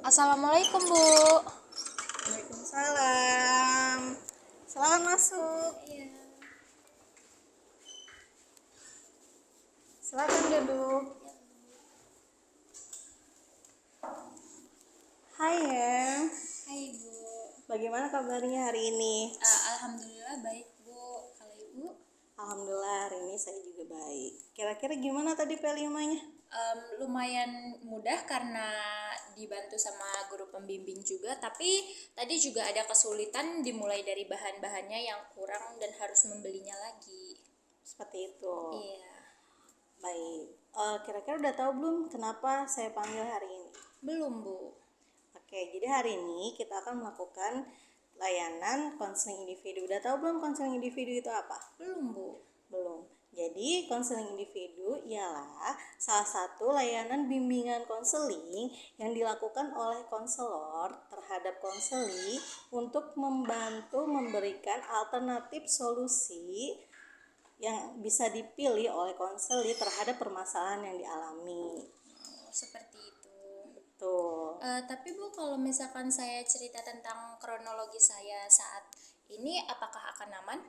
Assalamualaikum Bu. Waalaikumsalam. Selamat masuk. Silakan duduk. Hai ya. Hai Bu. Bagaimana kabarnya hari ini? Alhamdulillah baik Bu. Kalau Ibu? Alhamdulillah hari ini saya juga baik. Kira-kira gimana tadi P5-nya? Lumayan mudah karena dibantu sama guru pembimbing juga. Tapi tadi juga ada kesulitan dimulai dari bahan-bahannya yang kurang dan harus membelinya lagi. Seperti itu. Iya. Baik. Kira-kira udah tahu belum kenapa saya panggil hari ini? Belum Bu. Oke, jadi hari ini kita akan melakukan layanan konseling individu. Udah tahu belum konseling individu itu apa? Belum Bu. Belum. Jadi, konseling individu ialah salah satu layanan bimbingan konseling yang dilakukan oleh konselor terhadap konseli untuk membantu memberikan alternatif solusi yang bisa dipilih oleh konseli terhadap permasalahan yang dialami. Seperti itu. Betul. Tapi Bu, kalau misalkan saya cerita tentang kronologi saya saat ini, apakah akan aman?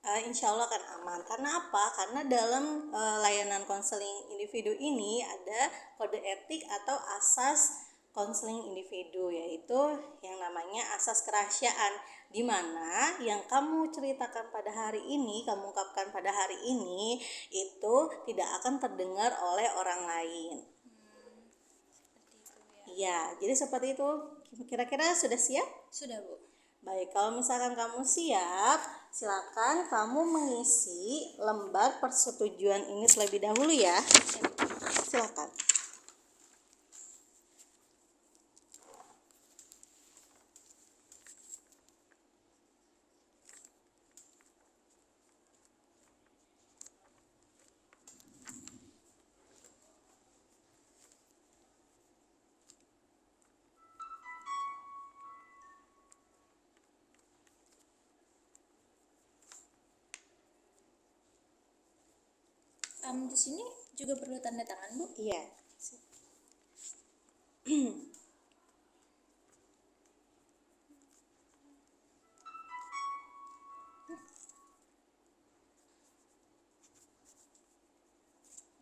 Insya Allah akan aman. Karena apa? Karena dalam layanan konseling individu ini ada kode etik atau asas konseling individu, yaitu yang namanya asas kerahasiaan, di mana yang kamu ceritakan pada hari ini, kamu ungkapkan pada hari ini itu tidak akan terdengar oleh orang lain. Seperti itu ya. Iya, jadi seperti itu. Kira-kira sudah siap? Sudah Bu. Baik, kalau misalkan kamu siap, silakan kamu mengisi lembar persetujuan ini terlebih dahulu ya. Silakan. Di sini juga perlu tanda tangan Bu. Iya.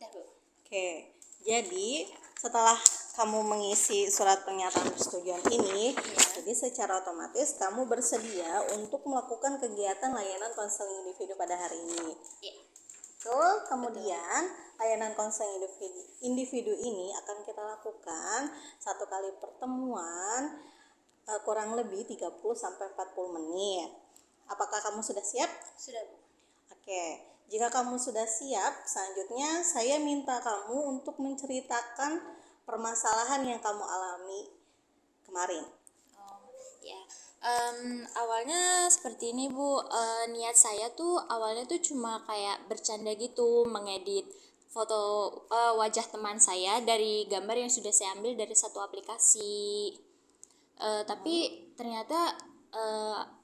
Dah Bu. Oke, jadi setelah kamu mengisi surat pernyataan persetujuan ini, jadi secara otomatis kamu bersedia untuk melakukan kegiatan layanan konseling individu pada hari ini. Iya. Betul. Kemudian layanan konseling individu ini akan kita lakukan satu kali pertemuan kurang lebih 30 sampai 40 menit. Apakah kamu sudah siap? Sudah Bu. Oke. Jika kamu sudah siap, selanjutnya saya minta kamu untuk menceritakan permasalahan yang kamu alami kemarin. Ya. Awalnya seperti ini Bu. Niat saya tuh awalnya tuh cuma kayak bercanda gitu, mengedit foto wajah teman saya dari gambar yang sudah saya ambil dari satu aplikasi. Tapi ternyata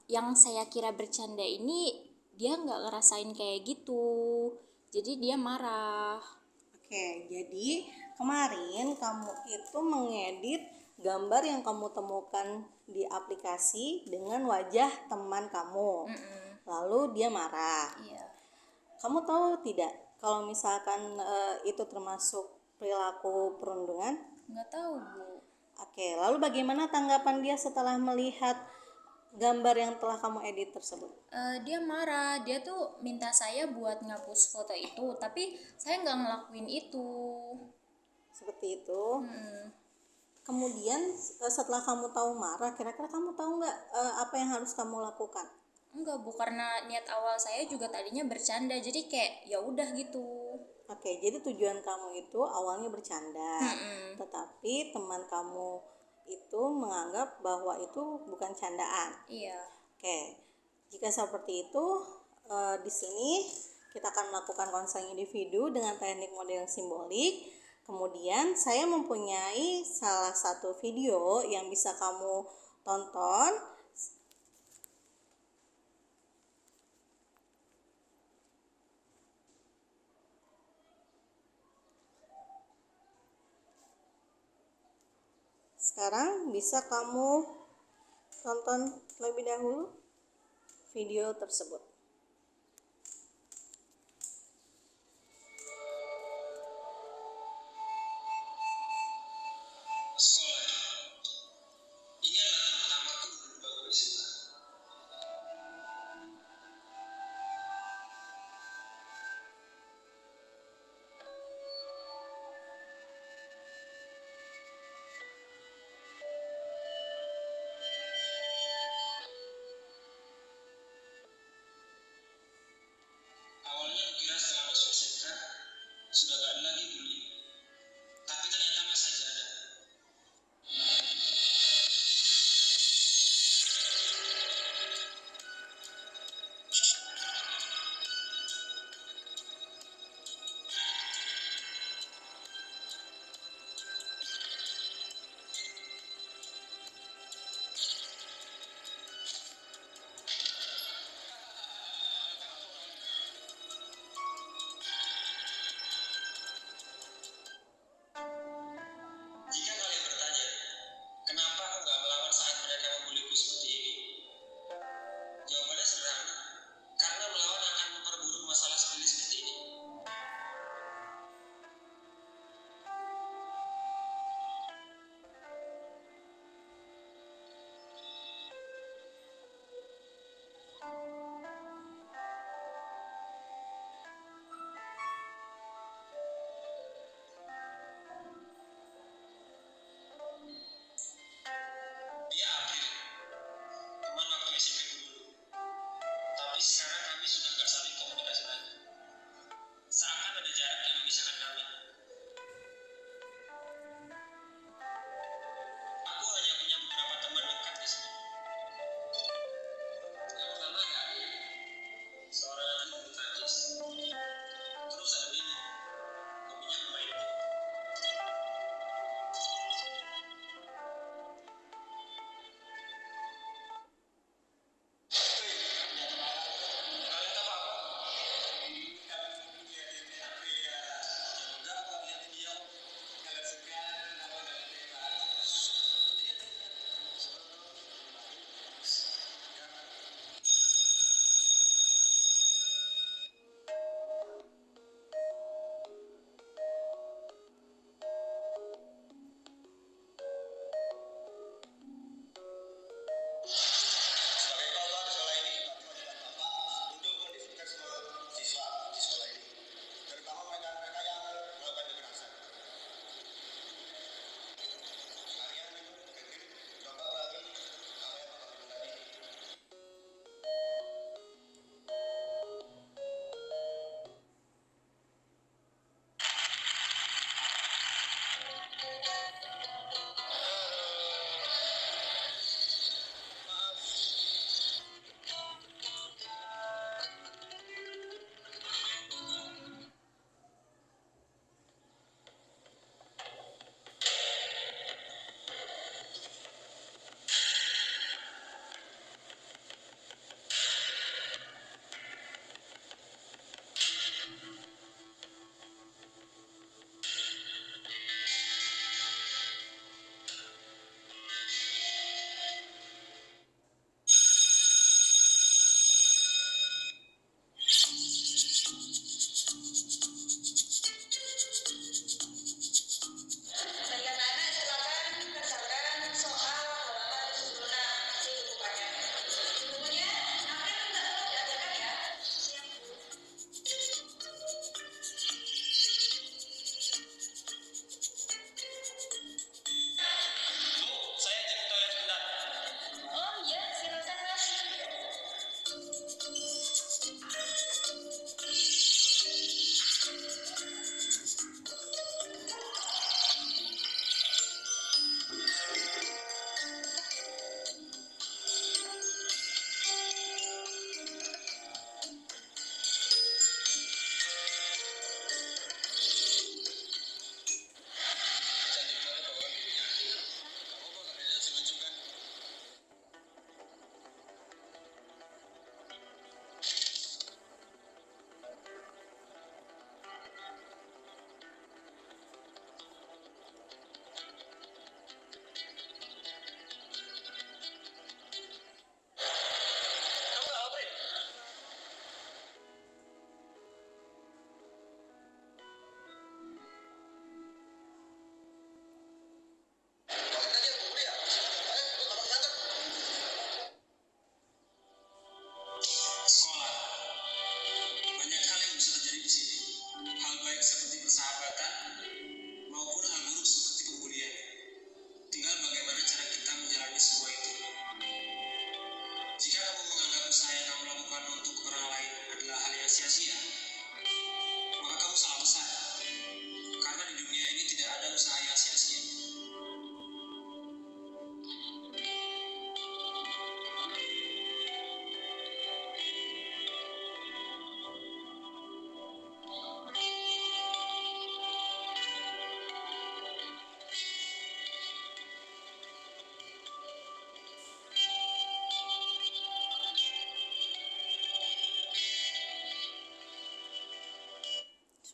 yang saya kira bercanda ini dia nggak ngerasain kayak gitu, jadi dia marah. Oke, jadi kemarin kamu itu mengedit gambar yang kamu temukan di aplikasi dengan wajah teman kamu. Lalu dia marah. Iya. Kamu tahu tidak kalau misalkan itu termasuk perilaku perundungan? Nggak tahu Bu. Oke, lalu bagaimana tanggapan dia setelah melihat gambar yang telah kamu edit tersebut? Dia marah, dia tuh minta saya buat ngapus foto itu, tapi saya nggak ngelakuin itu. Seperti itu. Kemudian setelah kamu tahu marah, kira-kira kamu tahu nggak apa yang harus kamu lakukan? Enggak Bu, karena niat awal saya juga tadinya bercanda, jadi kayak ya udah gitu. Oke, jadi tujuan kamu itu awalnya bercanda, tetapi teman kamu itu menganggap bahwa itu bukan candaan. Iya. Oke, jika seperti itu, di sini kita akan melakukan konseling individu dengan teknik model simbolik. Kemudian saya mempunyai salah satu video yang bisa kamu tonton. Sekarang bisa kamu tonton terlebih dahulu video tersebut.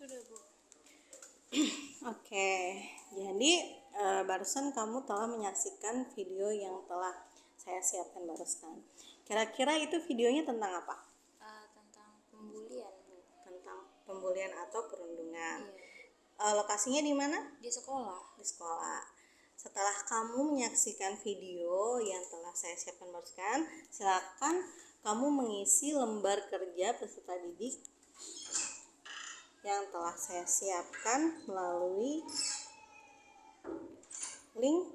Sudah, Bu. Oke, jadi barusan kamu telah menyaksikan video yang telah saya siapkan barusan. Kira-kira itu videonya tentang apa? Tentang pembulian, Bu. Tentang pembulian atau perundungan. Iya. Lokasinya di mana? Di sekolah. Di sekolah. Setelah kamu menyaksikan video yang telah saya siapkan barusan, silakan kamu mengisi lembar kerja peserta didik yang telah saya siapkan melalui link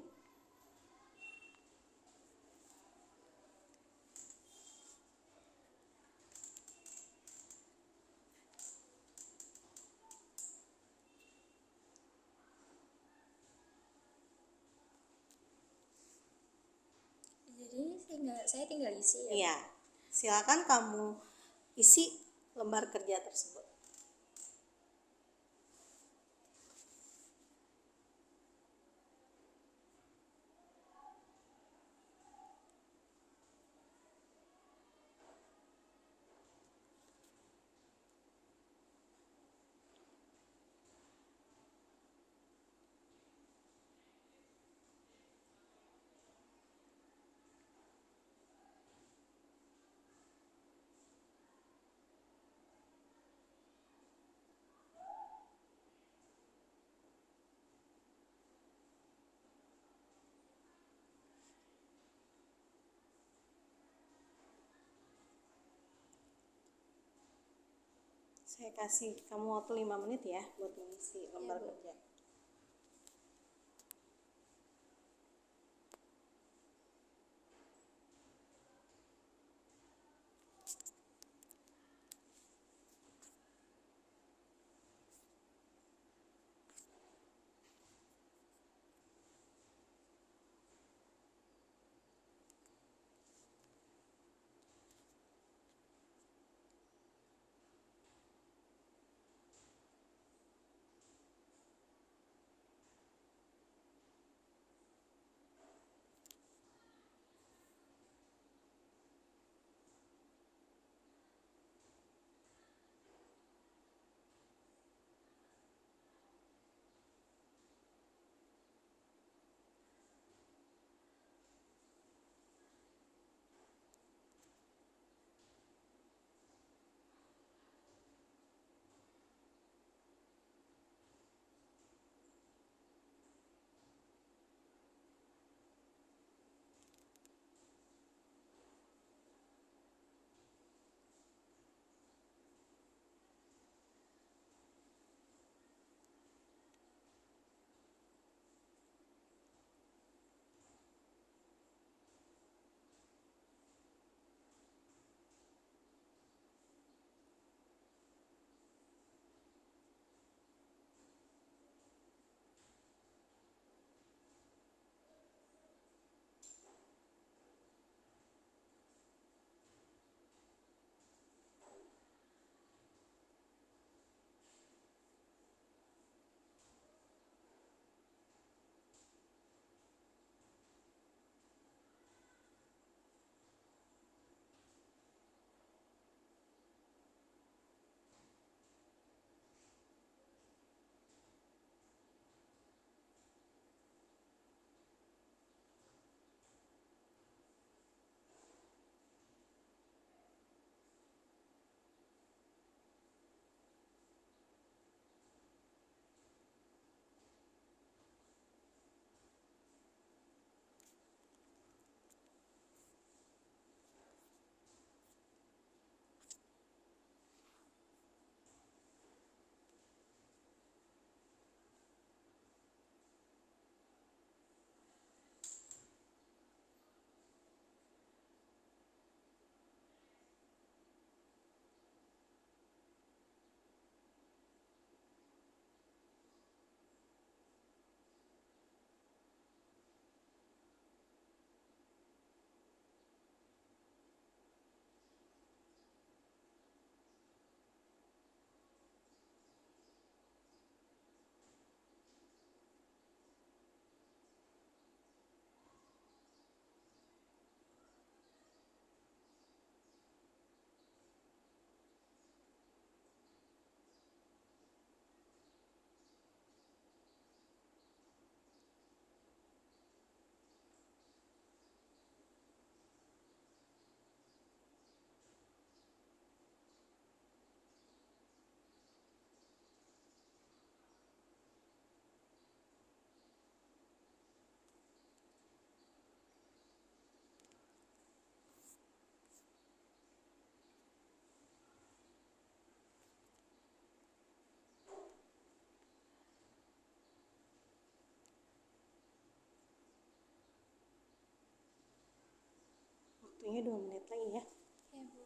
Jadi saya tinggal isi ya. Iya, silakan kamu isi lembar kerja tersebut. Saya kasih kamu waktu 5 menit ya buat mengisi lembar Bu. kerja. Waktunya 2 menit lagi ya. Ya, Bu.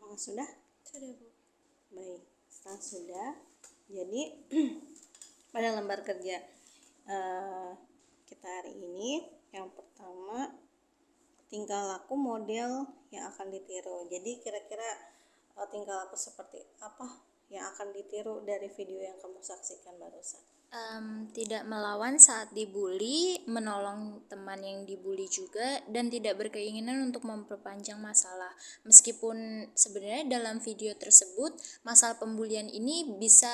Apakah sudah? Sudah, Bu. Baik, setelah sudah, jadi pada lembar kerja kita hari ini, yang pertama tingkah laku model yang akan ditiru. Jadi kira-kira tingkah laku seperti apa yang akan ditiru dari video yang kamu saksikan barusan? Tidak melawan saat dibully, menolong teman yang dibully juga, dan tidak berkeinginan untuk memperpanjang masalah. Meskipun sebenarnya dalam video tersebut masalah pembulian ini bisa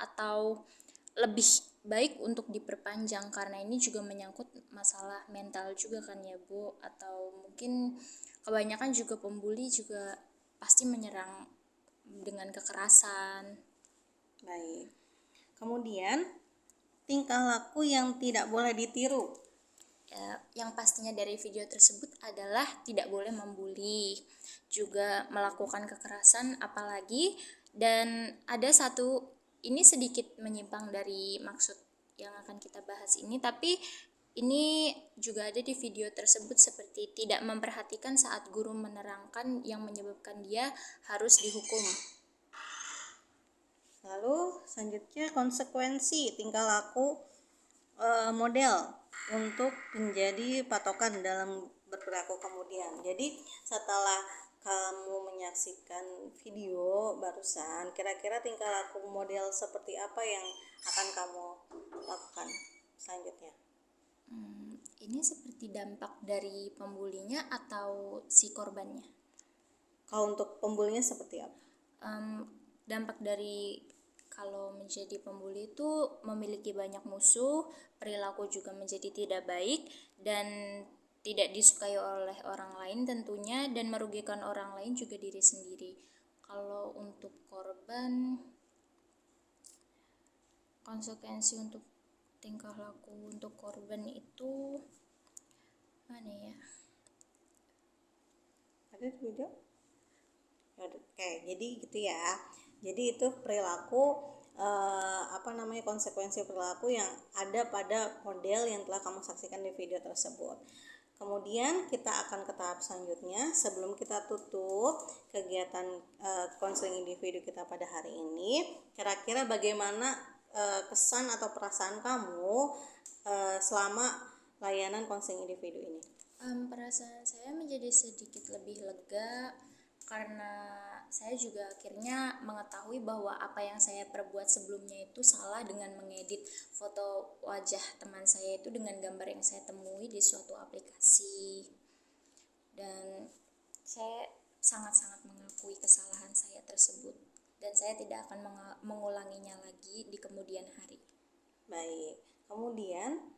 atau lebih baik untuk diperpanjang karena ini juga menyangkut masalah mental juga kan ya, Bu, atau mungkin kebanyakan juga pembuli juga pasti menyerang dengan kekerasan. Baik. Kemudian tingkah laku yang tidak boleh ditiru. Yang pastinya dari video tersebut adalah tidak boleh membuli, juga melakukan kekerasan apalagi, dan ada satu, ini sedikit menyimpang dari maksud yang akan kita bahas ini, tapi ini juga ada di video tersebut seperti tidak memperhatikan saat guru menerangkan yang menyebabkan dia harus dihukum. Lalu selanjutnya konsekuensi tingkah laku model untuk menjadi patokan dalam berperilaku kemudian. Jadi setelah kamu menyaksikan video barusan, kira-kira tingkah laku model seperti apa yang akan kamu lakukan selanjutnya? Ini seperti dampak dari pembulinya atau si korbannya? Kalau untuk pembulinya seperti apa? Dampak dari kalau menjadi pembuli itu memiliki banyak musuh, perilaku juga menjadi tidak baik dan tidak disukai oleh orang lain tentunya, dan merugikan orang lain juga diri sendiri. Kalau untuk korban, konsekuensi untuk tingkah laku untuk korban itu mana ya? Ada di video? Oke, jadi gitu ya. Jadi itu perilaku konsekuensi perilaku yang ada pada model yang telah kamu saksikan di video tersebut. Kemudian kita akan ke tahap selanjutnya. Sebelum kita tutup kegiatan konseling individu kita pada hari ini, kira-kira bagaimana kesan atau perasaan kamu selama layanan konseling individu ini? Perasaan saya menjadi sedikit lebih lega karena saya juga akhirnya mengetahui bahwa apa yang saya perbuat sebelumnya itu salah dengan mengedit foto wajah teman saya itu dengan gambar yang saya temui di suatu aplikasi. Dan saya sangat-sangat mengakui kesalahan saya tersebut dan saya tidak akan mengulanginya lagi di kemudian hari. Baik, kemudian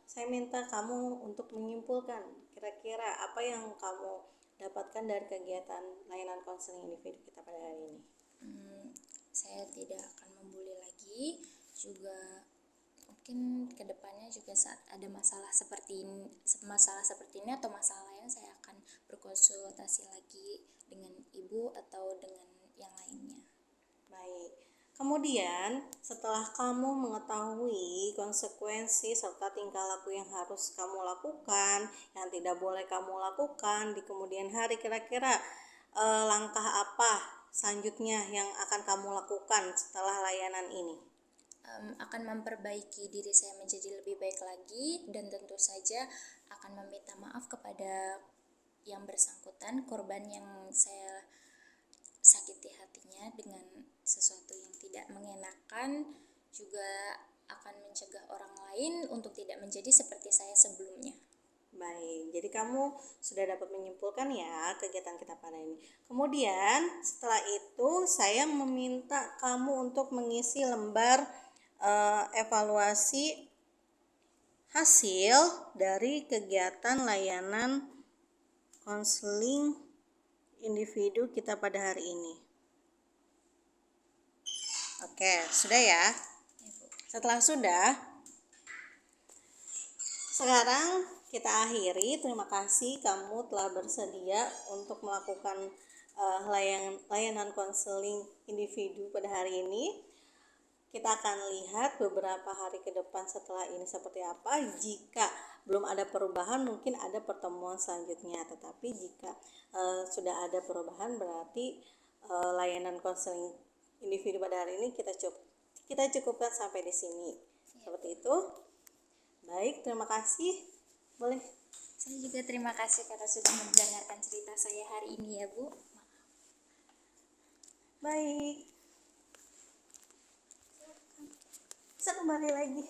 saya minta kamu untuk menyimpulkan kira-kira apa yang kamu dapatkan dari kegiatan layanan konseling individu kita pada hari ini. Saya tidak akan membuli lagi, juga mungkin kedepannya juga saat ada masalah seperti ini atau masalah lain, saya akan berkonsultasi lagi dengan ibu atau dengan yang lainnya. Baik, kemudian setelah kamu mengetahui konsekuensi serta tingkah laku yang harus kamu lakukan, yang tidak boleh kamu lakukan di kemudian hari, kira-kira langkah apa selanjutnya yang akan kamu lakukan setelah layanan ini? Akan memperbaiki diri saya menjadi lebih baik lagi, dan tentu saja akan meminta maaf kepada yang bersangkutan, korban yang saya sakiti hatinya dengan sesuatu yang tidak mengenakan, juga akan mencegah orang lain untuk tidak menjadi seperti saya sebelumnya. Baik, jadi kamu sudah dapat menyimpulkan ya kegiatan kita pada ini. Kemudian setelah itu saya meminta kamu untuk mengisi lembar evaluasi hasil dari kegiatan layanan konseling individu kita pada hari ini. Oke, sudah ya? Setelah sudah, sekarang kita akhiri. Terima kasih kamu telah bersedia untuk melakukan layanan konseling individu pada hari ini. Kita akan lihat beberapa hari ke depan setelah ini seperti apa. Jika belum ada perubahan, mungkin ada pertemuan selanjutnya. Tetapi jika sudah ada perubahan, berarti layanan konseling individu pada hari ini kita cukupkan sampai di sini. Seperti itu. Baik, terima kasih. Boleh. Saya juga terima kasih karena sudah mendengarkan cerita saya hari ini ya, Bu. Baik. Bisa kembali lagi.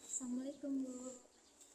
Assalamualaikum, Bu.